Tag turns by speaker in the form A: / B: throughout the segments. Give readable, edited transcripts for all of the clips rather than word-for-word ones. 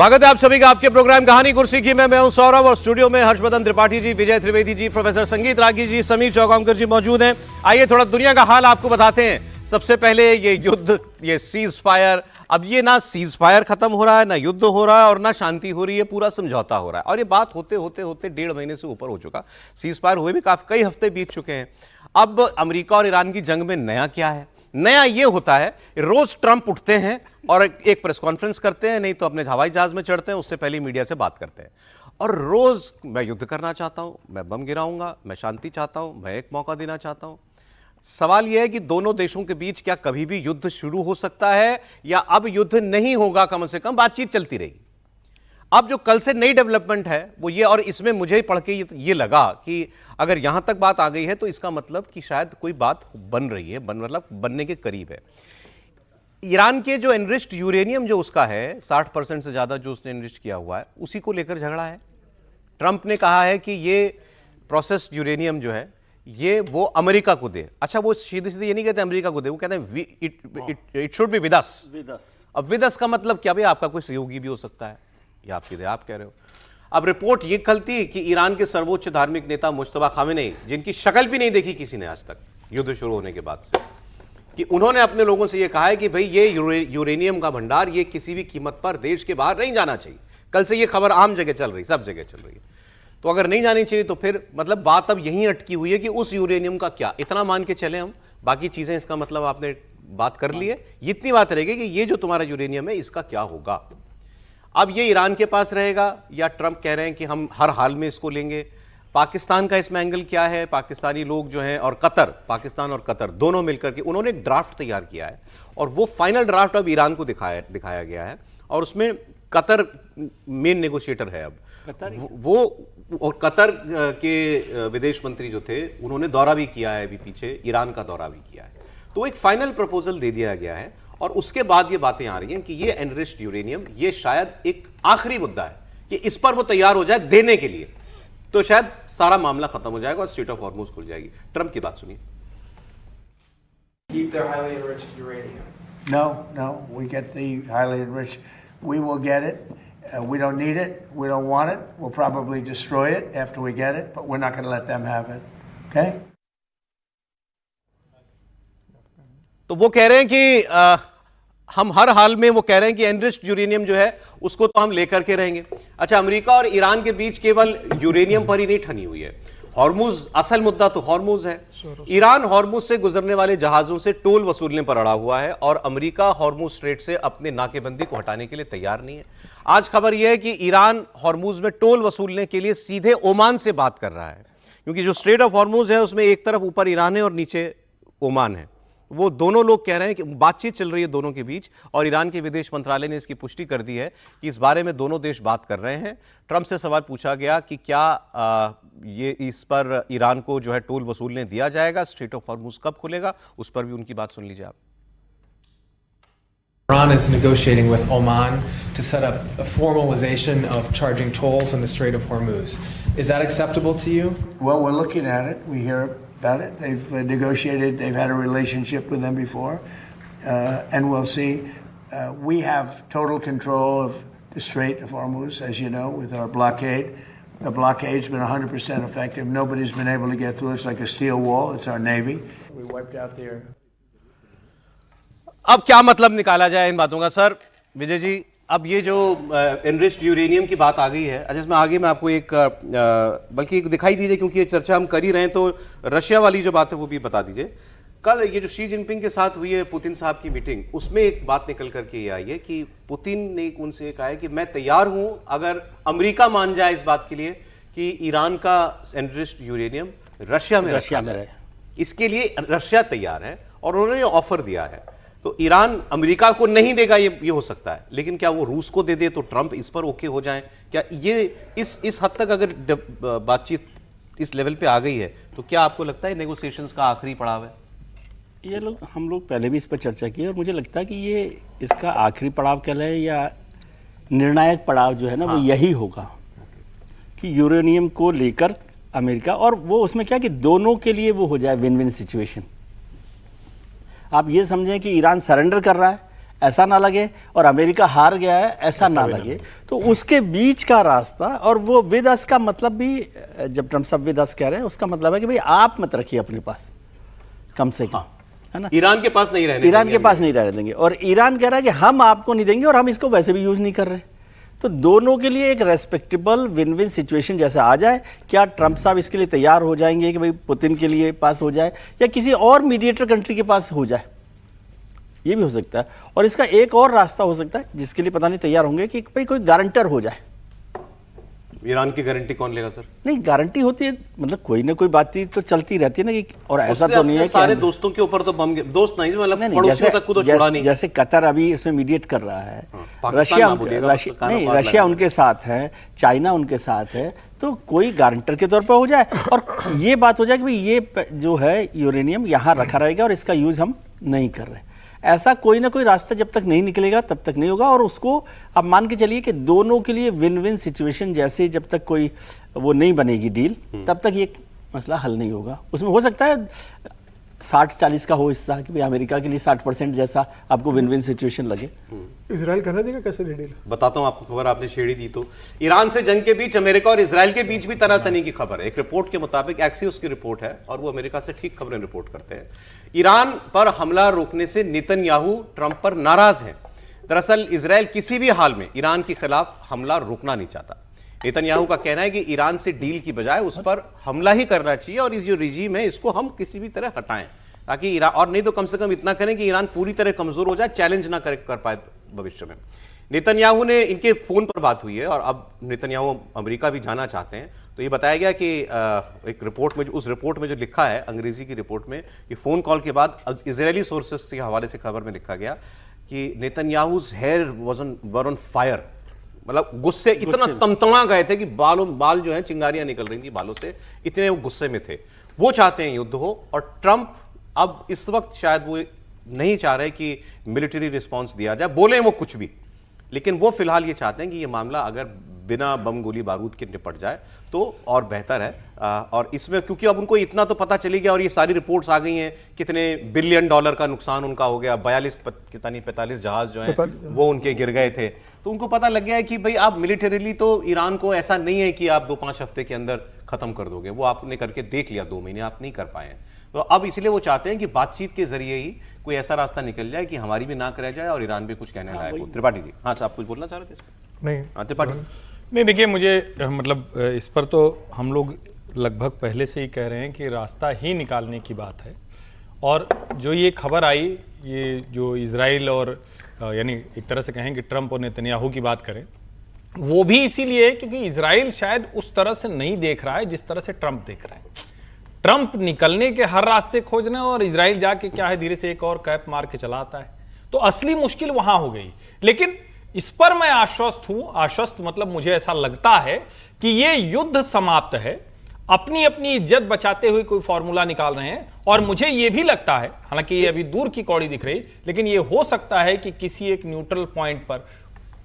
A: स्वागत है आप सभी का आपके प्रोग्राम कहानी कुर्सी की। मैं हूं सौरभ और स्टूडियो में हर्षवर्धन त्रिपाठी जी, विजय त्रिवेदी जी, प्रोफेसर संगीत रागी जी, समीर चौगांवकर जी मौजूद हैं। आइए थोड़ा दुनिया का हाल आपको बताते हैं। सबसे पहले ये युद्ध, ये सीज फायर, अब ये ना सीज फायर खत्म हो रहा है, ना युद्ध हो रहा है और ना शांति हो रही है, पूरा समझौता हो रहा है। और ये बात होते होते होते 1.5 महीने से ऊपर हो चुका। सीज फायर हुए भी कई हफ्ते बीत चुके हैं। अब अमेरिका और ईरान की जंग में नया क्या है? नया ये होता है, रोज ट्रंप उठते हैं और एक प्रेस कॉन्फ्रेंस करते हैं, नहीं तो अपने हवाई जहाज में चढ़ते हैं, उससे पहले मीडिया से बात करते हैं और रोज मैं युद्ध करना चाहता हूं, मैं बम गिराऊंगा, मैं शांति चाहता हूं, मैं एक मौका देना चाहता हूं। सवाल यह है कि दोनों देशों के बीच क्या कभी भी युद्ध शुरू हो सकता है या अब युद्ध नहीं होगा, कम से कम बातचीत चलती रहेगी। अब जो कल से नई डेवलपमेंट है वो ये, और इसमें मुझे पढ़ के ये लगा कि अगर यहां तक बात आ गई है तो इसका मतलब कि शायद कोई बात बन रही है, मतलब बनने के करीब है। ईरान के जो एनरिच्ड यूरेनियम जो उसका है 60% से ज्यादा जो उसने एनरिच किया हुआ है, उसी को लेकर झगड़ा है। ट्रंप ने कहा है कि ये प्रोसेस्ड यूरेनियम जो है ये वो अमेरिका को दे। अच्छा, वो सीधे सीधे ये नहीं कहते अमेरिका को दे, वो कहते हैं it should be with us. अब विद अस का मतलब क्या? भाई आपका कोई सहयोगी भी हो सकता है, या आप सीधे आप कह रहे हो। अब रिपोर्ट ये खलती कि ईरान के सर्वोच्च धार्मिक नेता मुश्तबा खामेनेई, जिनकी शक्ल भी नहीं देखी किसी ने आज तक युद्ध शुरू होने के बाद से, कि उन्होंने अपने लोगों से ये कहा है कि भाई ये यूरेनियम का भंडार ये किसी भी कीमत पर देश के बाहर नहीं जाना चाहिए। कल से ये खबर आम जगह चल रही, सब जगह चल रही है। तो अगर नहीं जानी चाहिए तो फिर मतलब बात अब यहीं अटकी हुई है कि उस यूरेनियम का क्या, इतना मान के चले हम, बाकी चीजें इसका मतलब आपने बात कर ली है, इतनी बात रहेगी कि ये जो तुम्हारा यूरेनियम है इसका क्या होगा। अब ये ईरान के पास रहेगा या ट्रंप कह रहे हैं कि हम हर हाल में इसको लेंगे? पाकिस्तान का इसमें एंगल क्या है? पाकिस्तानी लोग जो हैं और कतर, पाकिस्तान और कतर दोनों मिलकर के उन्होंने एक ड्राफ्ट तैयार किया है और वो फाइनल ड्राफ्ट अब ईरान को दिखाया गया है और उसमें कतर मेन नेगोशिएटर है। अब वो और कतर के विदेश मंत्री जो थे उन्होंने दौरा भी किया है, अभी पीछे ईरान का दौरा भी किया है। तो एक फाइनल प्रपोजल दे दिया गया है और उसके बाद ये बातें आ रही हैं कि ये एनरिच्ड यूरेनियम ये शायद एक आखिरी मुद्दा है कि इस पर वो तैयार हो जाए देने के लिए, तो शायद सारा मामला खत्म हो जाएगा और स्ट्रेट ऑफ हॉर्मुज खुल जाएगी। ट्रंप की बात सुनिए।
B: Keep their highly enriched uranium.
C: No, we get the highly enriched. We will get it. We don't need it. We don't want it. We'll probably destroy it after we get it, but we're not going to let them have it. Okay?
A: तो वो कह रहे हैं कि हम हर हाल में, वो कह रहे हैं कि एनरिच्ड यूरेनियम जो है उसको तो हम लेकर के रहेंगे। अच्छा, अमेरिका और ईरान के बीच केवल यूरेनियम पर ही नहीं ठनी हुई है, हॉर्मुज, असल मुद्दा तो हॉर्मुज है। ईरान हॉर्मुज से गुजरने वाले जहाजों से टोल वसूलने पर अड़ा हुआ है और अमेरिका हॉर्मुज स्ट्रेट से अपने नाकेबंदी को हटाने के लिए तैयार नहीं है। आज खबर यह है कि ईरान हॉर्मुज में टोल वसूलने के लिए सीधे ओमान से बात कर रहा है, क्योंकि जो स्ट्रेट ऑफ हॉर्मुज है उसमें एक तरफ ऊपर ईरान है और नीचे ओमान है। वो दोनों लोग कह रहे हैं कि बातचीत चल रही है दोनों के बीच और ईरान के विदेश मंत्रालय ने इसकी पुष्टि कर दी है कि इस बारे में दोनों देश बात कर रहे हैं। ट्रंप से सवाल पूछा गया कि क्या ये इस पर ईरान को जो है टोल वसूलने दिया जाएगा, स्ट्रेट ऑफ हॉर्मुज कब खुलेगा, उस पर भी उनकी बात सुन लीजिए आप।
B: Iran is negotiating with Oman to set up a formalization of charging tolls in the Strait of Hormuz. Is that acceptable to you?
C: Well, we're looking at it. We hear about it. They've negotiated. They've had a relationship with them before, and we'll see. We have total control of the Strait of Hormuz, as you know, with our blockade. The blockade's been 100% effective. Nobody's been able to get through. It's like a steel wall. It's our Navy. We wiped out their.
A: अब क्या मतलब निकाला जाए इन बातों का sir? Vijay ji, अब ये जो एनरिच्ड यूरेनियम की बात आ गई है, अच्छा इसमें आगे मैं आपको एक बल्कि एक दिखाई दीजिए, क्योंकि ये चर्चा हम कर ही रहे हैं, तो रशिया वाली जो बात है वो भी बता दीजिए। कल ये जो शी जिनपिंग के साथ हुई है पुतिन साहब की मीटिंग, उसमें एक बात निकल करके ये आई है कि पुतिन ने उनसे कहा है कि मैं तैयार हूं अगर अमेरिका मान जाए इस बात के लिए कि ईरान का एनरिच्ड यूरेनियम रशिया में रहे, इसके लिए रशिया तैयार है और उन्होंने ऑफर दिया है। तो ईरान अमेरिका को नहीं देगा, ये हो सकता है, लेकिन क्या वो रूस को दे दे तो ट्रंप इस पर ओके हो जाए? क्या ये इस हद तक अगर बातचीत इस लेवल पे आ गई है तो क्या आपको लगता है नेगोशिएशंस का आखिरी पड़ाव है?
D: ये लोग, हम लोग पहले भी इस पर चर्चा की और मुझे लगता है कि ये इसका आखिरी पड़ाव कह लें या निर्णायक पड़ाव जो है ना, वो यही होगा कि यूरेनियम को लेकर अमेरिका, और वो उसमें क्या कि दोनों के लिए वो हो जाए विन विन सिचुएशन। आप ये समझें कि ईरान सरेंडर कर रहा है ऐसा ना लगे और अमेरिका हार गया है ऐसा ना लगे, तो उसके बीच का रास्ता, और वो विद अस का मतलब भी, जब ट्रम्प साहब विद अस कह रहे हैं उसका मतलब है कि भाई आप मत रखिए अपने पास कम से कम, है ना।
A: ईरान के पास नहीं रहने
D: ईरान
A: देंगे
D: के पास नहीं रहने देंगे, और ईरान कह रहा है कि हम आपको नहीं देंगे और हम इसको वैसे भी यूज नहीं कर रहे। तो दोनों के लिए एक रेस्पेक्टेबल विन विन सिचुएशन जैसा आ जाए। क्या ट्रम्प साहब इसके लिए तैयार हो जाएंगे कि भाई पुतिन के लिए पास हो जाए, या किसी और मीडिएटर कंट्री के पास हो जाए, ये भी हो सकता है। और इसका एक और रास्ता हो सकता है जिसके लिए पता नहीं तैयार होंगे, कि भाई कोई गारंटर हो जाए।
A: ईरान की गारंटी कौन लेगा सर?
D: नहीं, गारंटी होती है, मतलब कोई ना कोई बातचीत तो चलती रहती है ना, कि और ऐसा तो नहीं है कि
A: सारे दोस्तों के ऊपर तो बम, दोस्त नहीं मतलब पड़ोसियों तक को तो छोड़ा नहीं।
D: जैसे कतर अभी इसमें मीडिएट कर रहा है,
A: रशिया
D: रशिया उनके साथ है, चाइना उनके साथ है, तो कोई गारंटर के तौर पर हो जाए और ये बात हो जाए कि भाई ये जो है यूरेनियम यहाँ रखा रहेगा और इसका यूज हम नहीं कर रहे। ऐसा कोई ना कोई रास्ता जब तक नहीं निकलेगा तब तक नहीं होगा। और उसको आप मान के चलिए कि दोनों के लिए विन विन सिचुएशन जैसे जब तक कोई वो नहीं बनेगी डील, तब तक ये मसला हल नहीं होगा। उसमें हो सकता है 60-40 का हो हिस्सा, कि भाई अमेरिका के लिए 60% जैसा आपको विन विन सिचुएशन लगे।
E: इजराइल करने देगा कैसे डील?
A: बताता हूं आपको, खबर आपने छेड़ी दी तो। ईरान से जंग के बीच अमेरिका और इजराइल के बीच भी तनातनी की खबर है। एक रिपोर्ट के मुताबिक, एक्सियोस की रिपोर्ट है और वो अमेरिका से ठीक खबरें रिपोर्ट करते हैं। ईरान पर हमला रोकने से नेतन्याहू ट्रंप पर नाराज हैं। दरअसल इजराइल किसी भी हाल में ईरान के खिलाफ हमला रोकना नहीं चाहता। नेतन्याहू का कहना है कि ईरान से डील की बजाय उस पर हमला ही करना चाहिए और इस जो रिजीम है इसको हम किसी भी तरह हटाएं, ताकि ईरान, और नहीं तो कम से कम इतना करें कि ईरान पूरी तरह कमजोर हो जाए, चैलेंज ना कर पाए भविष्य में। नेतन्याहू ने, इनके फोन पर बात हुई है और अब नेतन्याहू अमेरिका भी जाना चाहते हैं। तो ये बताया गया कि एक रिपोर्ट में, उस रिपोर्ट में जो लिखा है अंग्रेजी की रिपोर्ट में, कि फोन कॉल के बाद इजरायली सोर्सेस के हवाले से खबर में लिखा गया कि नेतन्याहूज हेयर वर ऑन फायर, मतलब गुस्से इतना तमतमा गए थे कि बाल जो है चिंगारियां निकल रही थी बालों से, इतने वो गुस्से में थे। वो चाहते हैं युद्ध हो और ट्रंप अब इस वक्त शायद वो नहीं चाह रहे कि मिलिट्री रिस्पांस दिया जाए, बोले वो कुछ भी, लेकिन वो फिलहाल ये चाहते हैं कि ये मामला अगर बिना बम गोली बारूद के निपट जाए तो और बेहतर है। और इसमें क्योंकि अब उनको इतना तो पता चली गया और ये सारी रिपोर्ट्स आ गई हैं कितने बिलियन डॉलर का नुकसान उनका हो गया, 45 जहाज जो हैं वो उनके गिर गए थे। तो उनको पता लग गया है कि भाई आप मिलिटरीली तो ईरान को ऐसा नहीं है कि आप 2-5 हफ्ते के अंदर खत्म कर दोगे, वो आपने करके देख लिया, 2 महीने आप नहीं कर पाए हैं। तो अब इसलिए वो चाहते हैं कि बातचीत के जरिए ही कोई ऐसा रास्ता निकल जाए कि हमारी भी नाक रह जाए और ईरान भी कुछ कहने लायक हो। त्रिपाठी जी, हाँ आप कुछ बोलना चाह रहे थे?
E: नहीं,
A: हाँ त्रिपाठी।
F: नहीं, देखिए मुझे मतलब इस पर तो हम लोग लगभग पहले से ही कह रहे हैं कि रास्ता ही निकालने की बात है। और जो ये खबर आई, ये जो इजराइल और यानी एक तरह से कहें कि ट्रंप और नेतन्याहू की बात करें, वो भी इसीलिए क्योंकि इजराइल शायद उस तरह से नहीं देख रहा है जिस तरह से ट्रंप देख रहा है। ट्रंप निकलने के हर रास्ते खोज रहे हैं और इजराइल जाके क्या है धीरे से एक और कैप मार के चला आता है। तो असली मुश्किल वहां हो गई। लेकिन इस पर मैं आश्वस्त हूं, आश्वस्त मतलब मुझे ऐसा लगता है कि ये युद्ध समाप्त है, अपनी अपनी इज्जत बचाते हुए कोई फॉर्मूला निकाल रहे हैं। और मुझे ये भी लगता है, हालांकि ये अभी दूर की कौड़ी दिख रही, लेकिन ये हो सकता है कि किसी एक न्यूट्रल पॉइंट पर,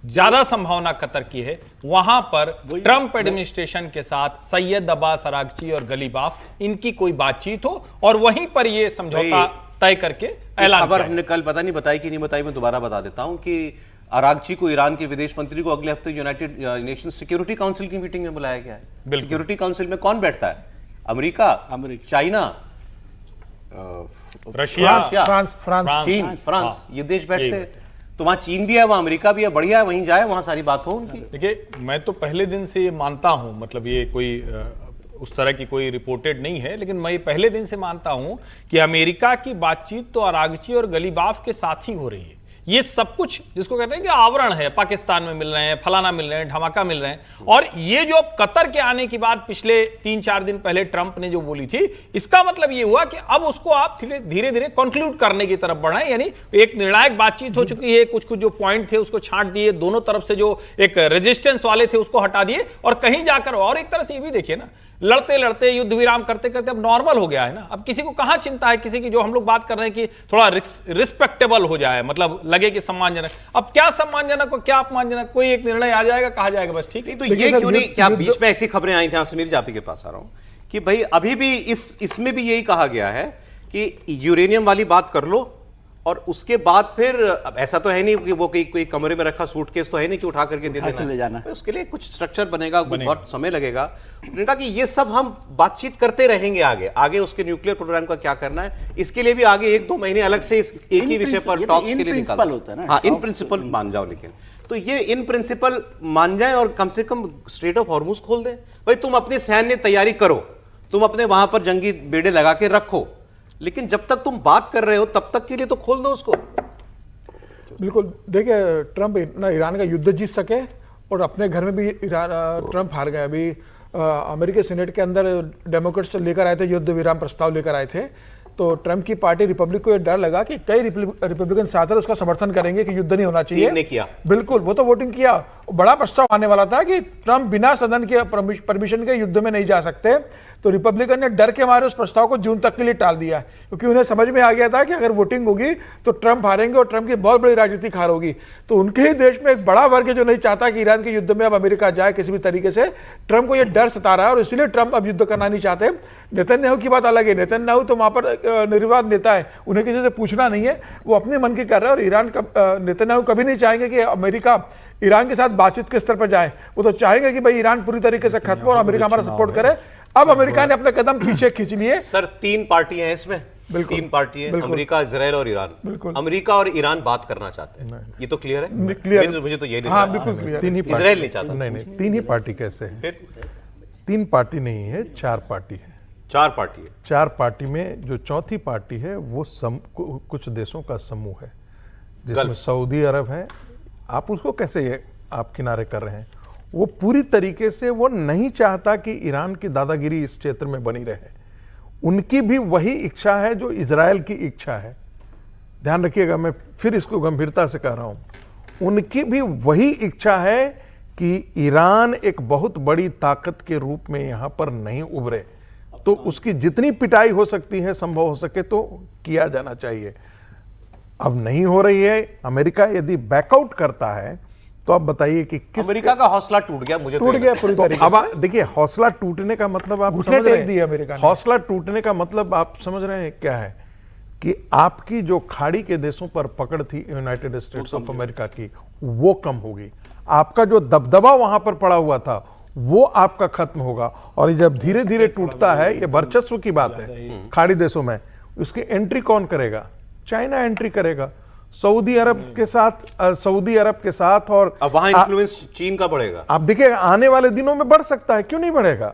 F: ज्यादा संभावना कतर की है, वहां पर ट्रंप एडमिनिस्ट्रेशन के साथ सैयद अब्बास अरागची और गलीबाफ इनकी कोई बातचीत हो और वहीं पर यह समझौता तय करके ऐलान।
A: खबर हमने कल पता नहीं बताई कि नहीं बताई, मैं दोबारा बता देता हूं कि अरागची को, ईरान के विदेश मंत्री को, अगले हफ्ते यूनाइटेड नेशन सिक्योरिटी काउंसिल की मीटिंग में बुलाया गया है। सिक्योरिटी काउंसिल में कौन बैठता है? अमेरिका, चाइना,
F: रशिया,
E: फ्रांस,
A: चीन, फ्रांस, ये देश बैठते हैं। तो वहां चीन भी है, वहां अमेरिका भी है, बढ़िया है, वहीं जाए, वहां सारी बात हो उनकी।
F: देखिए, मैं तो पहले दिन से ये मानता हूं, मतलब ये कोई उस तरह की कोई रिपोर्टेड नहीं है, लेकिन मैं पहले दिन से मानता हूं कि अमेरिका की बातचीत तो अरागची और गलीबाफ के साथ ही हो रही है। ये सब कुछ जिसको कहते हैं कि आवरण है, पाकिस्तान में मिल रहे हैं, फलाना मिल रहे हैं, धमाका मिल रहे हैं। और ये जो कतर के आने की बात पिछले 3-4 दिन पहले ट्रंप ने जो बोली थी, इसका मतलब ये हुआ कि अब उसको आप धीरे धीरे कंक्लूड करने की तरफ बढ़ाएं। यानी एक निर्णायक बातचीत हो चुकी है, कुछ कुछ जो पॉइंट थे उसको छांट दिए, दोनों तरफ से जो एक रेजिस्टेंस वाले थे उसको हटा दिए, और कहीं जाकर, और एक तरह से ये भी देखिए ना, लड़ते लड़ते युद्ध विराम करते करते अब नॉर्मल हो गया है ना। अब किसी को कहां चिंता है किसी की, जो हम लोग बात कर रहे हैं कि थोड़ा रिस्पेक्टेबल हो जाए, मतलब लगे कि सम्मानजनक। अब क्या सम्मानजनक और क्या अपमानजनक, कोई एक निर्णय आ जाएगा, कहा जाएगा बस ठीक है।
A: तो ये क्यों नहीं, क्या बीच में ऐसी खबरें आई थी, सुनील जापी के पास आ रहा हूं, कि भाई अभी भी इसमें भी यही कहा गया है कि यूरेनियम वाली बात कर लो और उसके बाद फिर अब ऐसा तो है नहीं कि वो कोई कमरे में रखा सूटकेस तो है नहीं कि उठा करके दे
D: उठा के ले जाना
A: देना, उसके लिए कुछ स्ट्रक्चर बनेगा, बहुत समय लगेगा। उन्होंने कहा कि ये सब हम बातचीत करते रहेंगे आगे उसके न्यूक्लियर प्रोग्राम का क्या करना है, इसके लिए भी आगे 1-2 महीने अलग से एक ही विषय पर टॉक्स के लिए निकाल
D: होता है ना।
A: हाँ, इन प्रिंसिपल मान जाओ, लेकिन तो ये इन प्रिंसिपल मान जाए और कम से कम स्ट्रेट ऑफ हॉर्मुज खोल दें। भाई तुम अपनी सैन्य तैयारी करो, तुम अपने वहां पर जंगी बेड़े लगा के रखो, लेकिन जब तक तुम बात कर रहे हो तब तक के लिए तो खोल दो उसको।
E: बिल्कुल। देखिए, ट्रंप ना ईरान का युद्ध जीत सके और अपने घर में भी ट्रंप हार गए। अभी अमेरिकी सीनेट के अंदर डेमोक्रेट्स लेकर आए थे, युद्ध विराम प्रस्ताव लेकर आए थे, तो ट्रंप की पार्टी रिपब्लिक को ये डर लगा कि कई रिपब्लिकन सेनेटर उसका समर्थन करेंगे कि युद्ध नहीं होना चाहिए।
A: ने किया,
E: बिल्कुल, वो तो वोटिंग किया। बड़ा प्रस्ताव आने वाला था कि ट्रंप बिना सदन के परमिशन के युद्ध में नहीं जा सकते, तो रिपब्लिकन ने डर के मारे उस प्रस्ताव को जून तक के लिए टाल दिया, क्योंकि उन्हें समझ में आ गया था कि अगर वोटिंग होगी तो ट्रंप हारेंगे और ट्रंप की बहुत बड़ी राजनीतिक हार होगी। तो उनके ही देश में एक बड़ा वर्ग है जो नहीं चाहता कि ईरान के युद्ध में अब अमेरिका जाए किसी भी तरीके से। ट्रंप को यह डर सता रहा है और इसीलिए ट्रंप अब युद्ध करना नहीं चाहते। नेतन्याहू की बात अलग है, नेतन्याहू तो वहां पर निर्विवाद नेता है, उन्हें किसी से पूछना नहीं है, वो अपने मन की कर रहे हैं। और ईरान का नेतन्याहू कभी नहीं चाहेंगे कि अमेरिका ईरान के साथ बातचीत के स्तर पर जाए, वो तो चाहेंगे कि भाई ईरान पूरी तरीके से खत्म हो और अमेरिका हमारा सपोर्ट करे। अब अमेरिका ने अपने कदम पीछे खींच लिए।
A: सर 3 पार्टियां हैं इसमें, 3 पार्टियां, अमेरिका, इजराइल और ईरान।
E: बिल्कुल।
A: अमेरिका और ईरान बात करना चाहते हैं, ये तो क्लियर है।
E: क्लियर,
A: मुझे तो ये नहीं
E: हाँ
A: लगा।
E: बिल्कुल क्लियर।
G: तीन ही पार्टी,
A: इजराइल नहीं चाहता।
G: नहीं 3 ही पार्टी कैसे है?
A: फिर
G: 3 पार्टी नहीं है, 4 पार्टी है।
A: 4 पार्टी है।
G: 4 पार्टी में जो चौथी पार्टी है वो कुछ देशों का समूह है, जिसमें सऊदी अरब है। आप उसको कैसे आप किनारे कर रहे हैं? वो पूरी तरीके से वो नहीं चाहता कि ईरान की दादागिरी इस क्षेत्र में बनी रहे। उनकी भी वही इच्छा है जो इजराइल की इच्छा है। ध्यान रखिएगा, मैं फिर इसको गंभीरता से कह रहा हूं। उनकी भी वही इच्छा है कि ईरान एक बहुत बड़ी ताकत के रूप में यहां पर नहीं उभरे, तो उसकी जितनी पिटाई हो सकती है, संभव हो सके तो किया जाना चाहिए। अब नहीं हो रही है। अमेरिका यदि बैकआउट करता है तो आप बताइए कि किस
A: अमेरिका का हौसला टूट गया, मुझे
E: टूट गया पूरी तरीके से।
G: अब देखिए, हौसला टूटने का मतलब आप
E: घुटने
G: समझ रहे
E: टेक दिए अमेरिका
G: हैं?
E: ने।
G: हौसला टूटने का मतलब आप समझ रहे हैं क्या है? कि आपकी जो खाड़ी के देशों पर पकड़ थी यूनाइटेड स्टेट्स ऑफ अमेरिका की, वो कम होगी। आपका जो दबदबा वहां पर पड़ा हुआ था वो आपका खत्म होगा। और जब धीरे धीरे टूटता है, ये वर्चस्व की बात है खाड़ी देशों में, उसकी एंट्री कौन करेगा? चाइना एंट्री करेगा, सऊदी अरब के साथ और
A: अब वहां इन्फ्लुएंस चीन का बढ़ेगा।
G: आप देखिए, आने वाले दिनों में बढ़ सकता है, क्यों नहीं बढ़ेगा?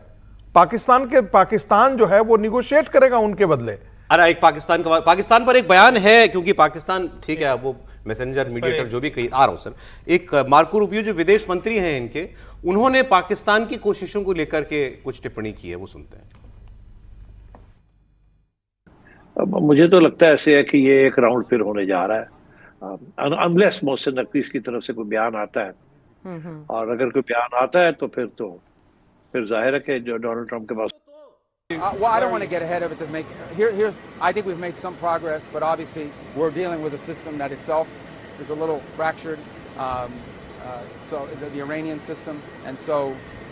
G: पाकिस्तान जो है वो निगोशिएट करेगा उनके बदले।
A: अरे एक पाकिस्तान पर एक बयान है, क्योंकि पाकिस्तान ठीक है, वो मैसेंजर मीडिएटर जो भी कही आ रहा हूं सर, एक मार्को रूबियो जो विदेश मंत्री हैं इनके, उन्होंने पाकिस्तान की कोशिशों को लेकर के कुछ टिप्पणी की है, वो सुनते हैं।
H: मुझे तो लगता है ऐसे है कि ये एक राउंड फिर होने जा रहा है, अनलेस मोहसिन नकवी की तरफ से कोई बयान आता है। और अगर कोई बयान आता है तो फिर जाहिर है कि जो डोनाल्ड ट्रंप के पास
I: well, I don't want to get ahead of it. I think we've made some progress, but obviously we're dealing with a system that itself is a little fractured. So the Iranian system, and so,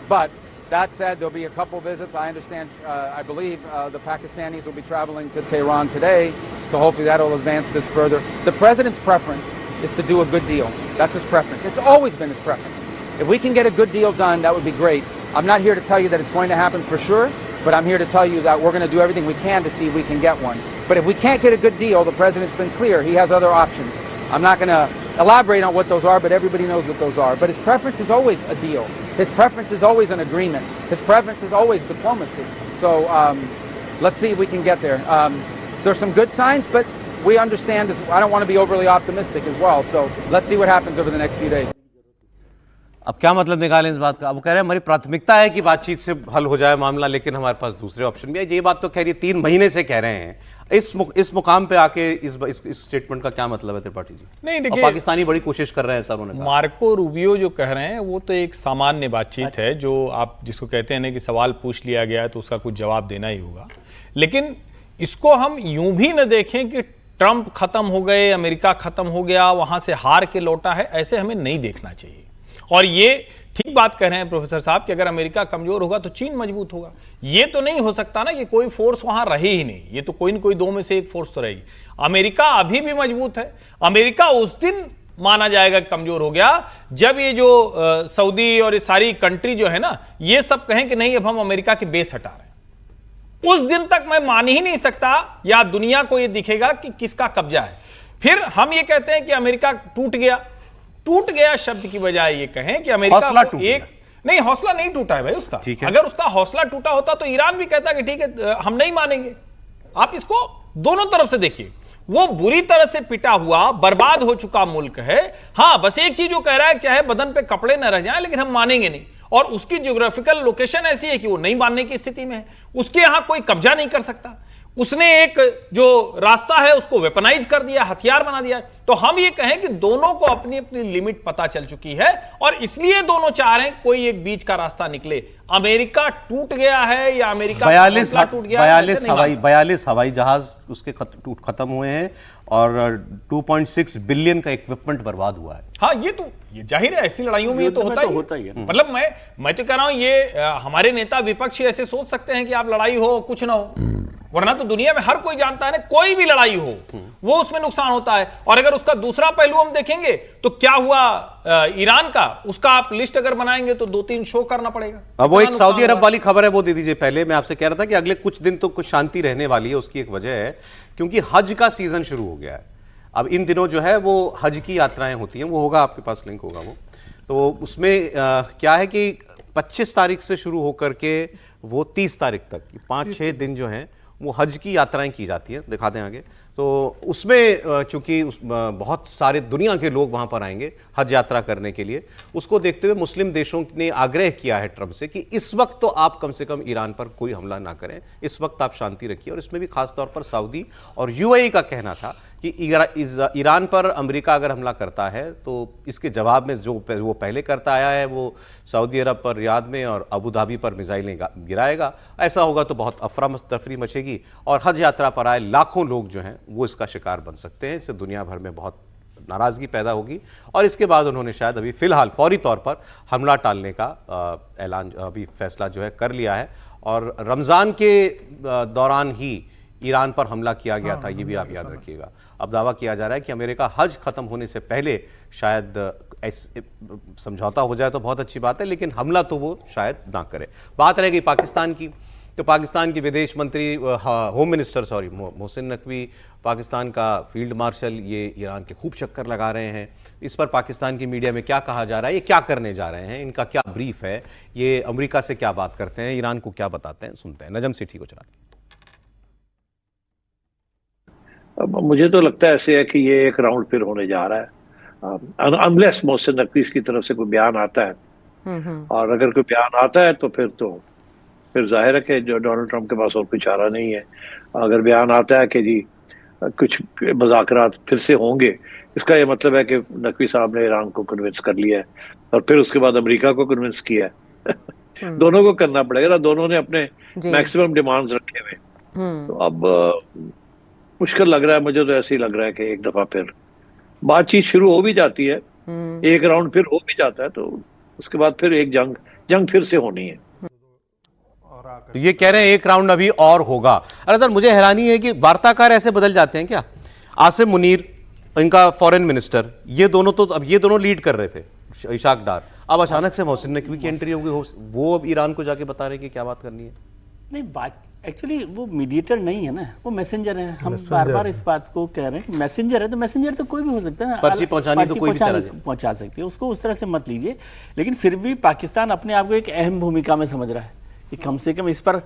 I: but that said, there'll be a couple visits. I understand. I believe the Pakistanis will be traveling to Tehran today, so hopefully that'll advance this further. The president's preference is to do a good deal. That's his preference. It's always been his preference. If we can get a good deal done, that would be great. I'm not here to tell you that it's going to happen for sure, but I'm here to tell you that we're going to do everything we can to see if we can get one. But if we can't get a good deal, the president's been clear. He has other options. I'm not going to elaborate on what those are, but everybody knows what those are. But his preference is always a deal. His preference is always an agreement. His preference is always diplomacy. So let's see if we can get there. There's some good signs, but we understand this. I don't want to be overly optimistic as well. So let's see what happens over the next few days.
A: अब क्या मतलब निकालें इस बात का? अब कह रहे हैं हमारी प्राथमिकता है कि बातचीत से हल हो जाए मामला, लेकिन हमारे पास दूसरे ऑप्शन भी है। ये बात तो खैर ये 3 महीने से कह रहे हैं। इस मुकाम पे आके इस स्टेटमेंट का क्या मतलब है त्रिपाठी जी?
F: नहीं देखिए,
A: पाकिस्तानी बड़ी कोशिश कर रहे हैं, सर उन्होंने कहा।
F: मार्को रूबियो जो कह रहे हैं वो तो एक सामान्य बातचीत है, जो आप जिसको कहते हैं ना कि सवाल पूछ लिया गया है तो उसका कुछ जवाब देना ही होगा। लेकिन इसको हम यूं भी न देखें कि ट्रंप खत्म हो गए, अमेरिका खत्म हो गया, वहां से हार के लौटा है, ऐसे हमें नहीं देखना चाहिए। और ये ठीक बात कह रहे हैं प्रोफेसर साहब कि अगर अमेरिका कमजोर होगा तो चीन मजबूत होगा। ये तो नहीं हो सकता ना कि कोई फोर्स वहां रहे ही नहीं, ये तो कोई न कोई दो में से एक फोर्स तो रहेगी। अमेरिका अभी भी मजबूत है। अमेरिका उस दिन माना जाएगा कमजोर हो गया जब ये जो सऊदी और ये सारी कंट्री जो है ना, ये सब कहें कि नहीं अब हम अमेरिका की बेस हटा रहे हैं। उस दिन तक मैं मान ही नहीं सकता, या दुनिया को ये दिखेगा कि किसका कब्जा है। फिर हम ये कहते हैं कि अमेरिका टूट गया। टूट गया शब्द की बजाय ये कहें कि अमेरिका
A: हौसला
F: को
A: टूट
F: एक नहीं, हौसला नहीं टूटा है भाई उसका।
A: ठीक है।
F: अगर उसका हौसला टूटा होता तो ईरान भी कहता कि ठीक है हम नहीं मानेंगे। आप इसको दोनों तरफ से देखिए। वो बुरी तरह से पिटा हुआ, बर्बाद हो चुका मुल्क है। हां, बस एक चीज वो कह रहा है, चाहे बदन पे कपड़े न रह जाएं लेकिन हम मानेंगे नहीं। और उसकी ज्योग्राफिकल लोकेशन ऐसी है कि वो नहीं मानने की स्थिति में है। उसके यहां कोई कब्जा नहीं कर सकता। उसने एक जो रास्ता है उसको वेपनाइज कर दिया, हथियार बना दिया। तो हम ये कहें कि दोनों को अपनी अपनी लिमिट पता चल चुकी है और इसलिए दोनों चाह रहे हैं कोई एक बीच का रास्ता निकले। अमेरिका टूट गया है या अमेरिका
A: 42 हवाई जहाज उसके खत्म हुए हैं और 2.6 बिलियन का इक्विपमेंट बर्बाद हुआ है।
F: हाँ, ये जाहिर है, ऐसी लड़ाइयों में ये तो होता ही है। मतलब मैं तो कह रहा हूं ये हमारे नेता विपक्षी ऐसे सोच सकते हैं कि आप लड़ाई हो कुछ ना हो, वरना तो दुनिया में हर कोई जानता है ना, कोई भी लड़ाई हो वो उसमें नुकसान होता है। और अगर उसका दूसरा पहलू हम देखेंगे तो क्या हुआ ईरान का, उसका आप लिस्ट अगर बनाएंगे तो 2-3 शो करना पड़ेगा।
A: अब वो एक सऊदी अरब वाली खबर है, वो दे दीजिए पहले। मैं आपसे कह रहा था कि अगले कुछ दिन तो कुछ शांति रहने वाली है। उसकी एक वजह है क्योंकि हज का सीजन शुरू हो गया है। अब इन दिनों जो है वो हज की यात्राएं होती हैं, वो होगा आपके पास लिंक होगा वो। तो उसमें क्या है कि 25 तारीख से शुरू होकर के वो 30 तारीख तक 5-6 दिन जो हैं वो हज की यात्राएं की जाती हैं। दिखाते हैं आगे। तो उसमें चूंकि बहुत सारे दुनिया के लोग वहां पर आएंगे हज यात्रा करने के लिए, उसको देखते हुए मुस्लिम देशों ने आग्रह किया है ट्रंप से कि इस वक्त तो आप कम से कम ईरान पर कोई हमला ना करें, इस वक्त आप शांति रखिए। और इसमें भी खासतौर पर सऊदी और यूएई का कहना था कि ईरान पर अमेरिका अगर हमला करता है तो इसके जवाब में जो वो पहले करता आया है वो सऊदी अरब पर, रियाद में और अबू धाबी पर मिसाइलें गिराएगा। ऐसा होगा तो बहुत अफरा तफरी मचेगी और हज यात्रा पर आए लाखों लोग जो हैं वो इसका शिकार बन सकते हैं। इससे दुनिया भर में बहुत नाराजगी पैदा होगी। और इसके बाद उन्होंने शायद अभी फिलहाल फौरी तौर पर हमला टालने का ऐलान, अभी फैसला जो है कर लिया है। और रमज़ान के दौरान ही ईरान पर हमला किया गया था, ये भी आप याद रखिएगा। अब दावा किया जा रहा है कि अमेरिका हज खत्म होने से पहले शायद समझौता हो जाए तो बहुत अच्छी बात है, लेकिन हमला तो वो शायद ना करे। बात रह गई पाकिस्तान की, तो पाकिस्तान के विदेश मंत्री, होम मिनिस्टर मोहसिन नकवी, पाकिस्तान का फील्ड मार्शल, ये ईरान के खूब चक्कर लगा रहे हैं। इस पर पाकिस्तान की मीडिया में क्या कहा जा रहा है, ये क्या करने जा रहे हैं, इनका क्या ब्रीफ है, ये अमेरिका से क्या बात करते हैं, ईरान को क्या बताते हैं, सुनते हैं। नजम सेठी को चलाते हैं।
H: मुझे तो लगता है ऐसे है कि ये एक राउंड फिर होने जा रहा है, अनलेस मोहसिन नकवी की तरफ से कोई बयान आता है। और अगर कोई बयान आता है तो फिर जाहिर है कि जो डोनाल्ड ट्रंप के पास और कुछ चारा नहीं है। अगर बयान आता है कि जी कुछ मुज़ाकरात फिर से होंगे, इसका ये मतलब है कि नकवी साहब ने ईरान को कन्विंस कर लिया है और फिर उसके बाद अमेरिका को कन्विंस किया है। दोनों को करना पड़ेगा, दोनों ने अपने मैक्सिमम डिमांड्स रखे हुए। तो अब मुश्किल लग रहा है, मुझे तो ऐसे ही लग रहा है कि एक दफा फिर बातचीत शुरू हो भी जाती है, एक राउंड फिर हो भी जाता है, तो उसके बाद फिर एक जंग फिर से होनी है।
A: तो ये कह रहे हैं एक राउंड अभी और होगा। अरे सर, मुझे हैरानी है कि वार्ताकार ऐसे बदल जाते हैं क्या? आसिम मुनीर, इनका फॉरेन मिनिस्टर, ये दोनों लीड कर रहे थे, इशाक डार। अब अचानक से मोहसिन नकवी की एंट्री होगी, वो अब ईरान को जाके बता रहे हैं कि क्या बात करनी है।
D: नहीं, बात एक्चुअली वो मीडिएटर नहीं है ना, वो मैसेंजर है। हम बार बार इस बात को कह रहे हैं कि मैसेंजर है, तो मैसेंजर तो कोई भी हो सकता है ना,
A: पर्ची पहुंचानी तो कोई भी
D: पहुंचा सकती है, उसको उस तरह से मत लीजिए। लेकिन फिर भी पाकिस्तान अपने आप को एक अहम भूमिका में समझ रहा है कि कम से कम इस पर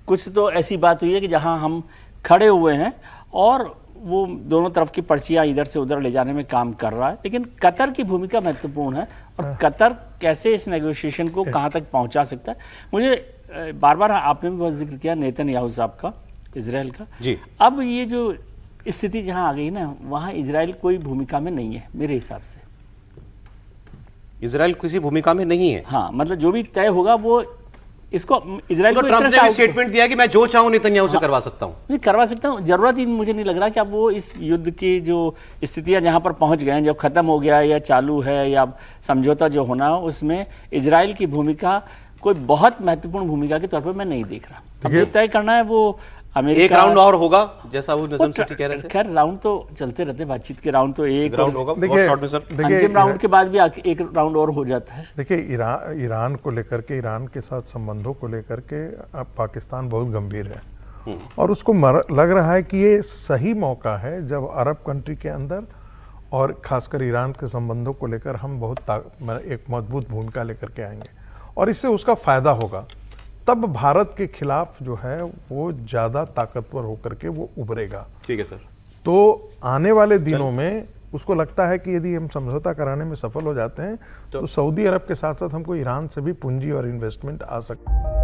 D: कुछ तो ऐसी बात हुई है कि जहां हम खड़े हुए हैं और वो दोनों तरफ की पर्चियां इधर से उधर ले जाने में काम कर रहा है। लेकिन कतर की भूमिका महत्वपूर्ण है और कतर कैसे इस नेगोशिएशन को कहां तक पहुंचा सकता है। मुझे बार बार आपने भी बहुत जिक्र किया नेतन्याहू साहब का, इजराइल का जी। अब ये जो स्थिति जहां आ गई ना, वहां इजराइल कोई भूमिका में नहीं है मेरे हिसाब से।
A: इजराइल किसी भूमिका में नहीं है?
D: हाँ, मतलब जो भी तय होगा वो इसको इजराइल
A: तो
D: को एक
A: ट्रंप
D: तरह
A: ने
D: से
A: भी
D: out-
A: स्टेटमेंट दिया कि मैं जो चाहूं नेतन्याहू से करवा सकता हूं।
D: नहीं करवा सकता हूँ, जरूरत ही मुझे नहीं लग रहा कि अब वो इस युद्ध की जो स्थितियां जहां पर पहुंच गए हैं, जब खत्म हो गया या चालू है या समझौता जो होना, उसमें इजराइल की भूमिका कोई बहुत महत्वपूर्ण भूमिका के तौर पर मैं नहीं देख रहा। अब जो तय करना है वो अमेरिका,
A: एक राउंड और होगा जैसा वो नजम सेठी कह रहे थे।
D: खैर राउंड तो चलते रहते, बातचीत के राउंड तो एक
A: राउंड होगा
G: देखिए-
A: बहुत शॉर्ट में सर।
D: अंतिम राउंड के बाद भी एक राउंड और हो जाता है।
G: देखिए, ईरान को लेकर के, ईरान के साथ संबंधों को लेकर के अब पाकिस्तान बहुत गंभीर है और उसको लग रहा है कि ये सही मौका है जब अरब कंट्री के अंदर और खासकर ईरान के संबंधों को लेकर हम बहुत एक मजबूत भूमिका लेकर के आएंगे और इससे उसका फायदा होगा। तब भारत के खिलाफ जो है वो ज्यादा ताकतवर होकर के वो उभरेगा।
A: ठीक है सर।
G: तो आने वाले दिनों में उसको लगता है कि यदि हम समझौता कराने में सफल हो जाते हैं तो सऊदी अरब के साथ साथ हमको ईरान से भी पूंजी और इन्वेस्टमेंट आ सकता है।